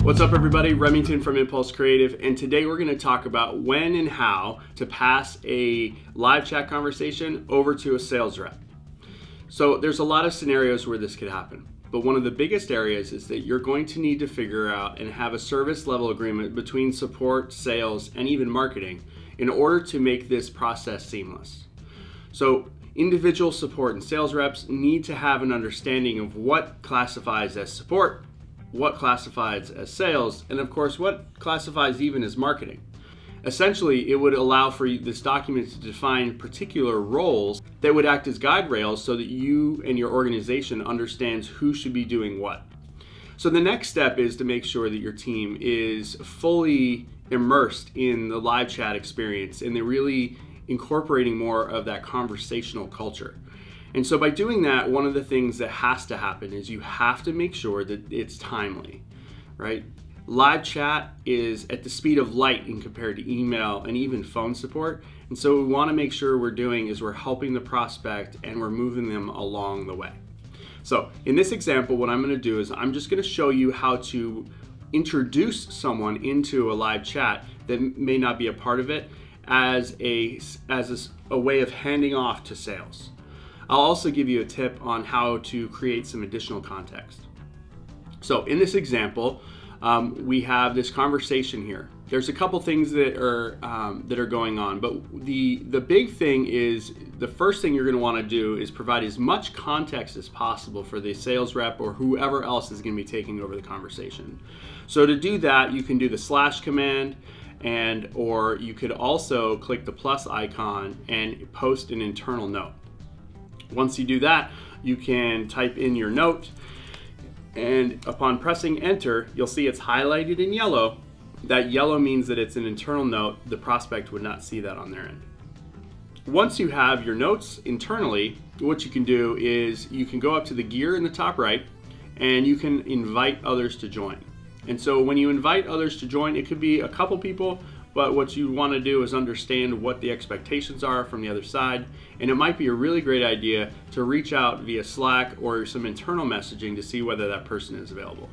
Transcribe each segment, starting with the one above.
What's up everybody, Remington from Impulse Creative, and today we're going to talk about when and how to pass a live chat conversation over to a sales rep. So there's a lot of scenarios where this could happen, but one of the biggest areas is that you're going to need to figure out and have a service level agreement between support, sales, and even marketing in order to make this process seamless. So individual support and sales reps need to have an understanding of what classifies as support, what classifies as sales, and of course what classifies even as marketing. Essentially, it would allow for this document to define particular roles that would act as guide rails so that you and your organization understands who should be doing what. So the next step is to make sure that your team is fully immersed in the live chat experience and they're really incorporating more of that conversational culture. And so by doing that, one of the things that has to happen is you have to make sure that it's timely, right? Live chat is at the speed of light in compared to email and even phone support. And so what we want to make sure we're doing is we're helping the prospect and we're moving them along the way. So in this example, what I'm going to do is I'm just going to show you how to introduce someone into a live chat that may not be a part of it as a way of handing off to sales. I'll also give you a tip on how to create some additional context. So in this example, we have this conversation here. There's a couple things that are going on, but the big thing is the first thing you're going to want to do is provide as much context as possible for the sales rep or whoever else is going to be taking over the conversation. So to do that, you can do the / command, or you could also click the plus icon and post an internal note. Once you do that, you can type in your note, and upon pressing enter, you'll see it's highlighted in yellow. That yellow means that it's an internal note. The prospect would not see that on their end. Once you have your notes internally, what you can do is you can go up to the gear in the top right and you can invite others to join. And so when you invite others to join, it could be a couple people, but what you want to do is understand what the expectations are from the other side. And it might be a really great idea to reach out via Slack or some internal messaging to see whether that person is available.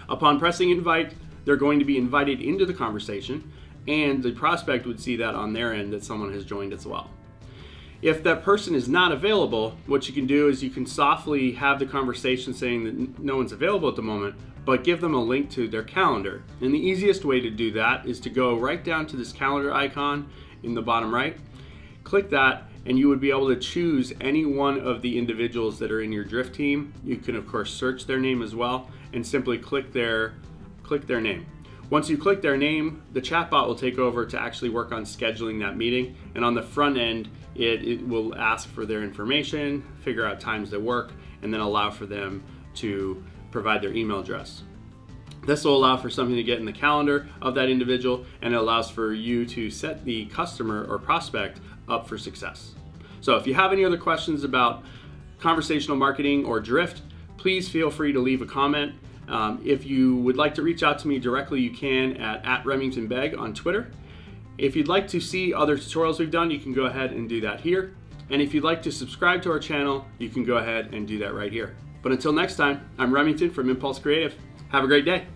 Upon pressing invite, they're going to be invited into the conversation, and the prospect would see that on their end that someone has joined as well. If that person is not available, what you can do is you can softly have the conversation saying that no one's available at the moment, but give them a link to their calendar. And the easiest way to do that is to go right down to this calendar icon in the bottom right, click that, and you would be able to choose any one of the individuals that are in your drift team. You can of course search their name as well and simply click their name. Once you click their name, the chatbot will take over to actually work on scheduling that meeting, and on the front end it will ask for their information, figure out times that work, and then allow for them to provide their email address. This will allow for something to get in the calendar of that individual, and it allows for you to set the customer or prospect up for success. So if you have any other questions about conversational marketing or drift, please feel free to leave a comment. If you would like to reach out to me directly, you can at RemingtonBeg on Twitter. If you'd like to see other tutorials we've done, you can go ahead and do that here. And if you'd like to subscribe to our channel, you can go ahead and do that right here. But until next time, I'm Remington from Impulse Creative. Have a great day.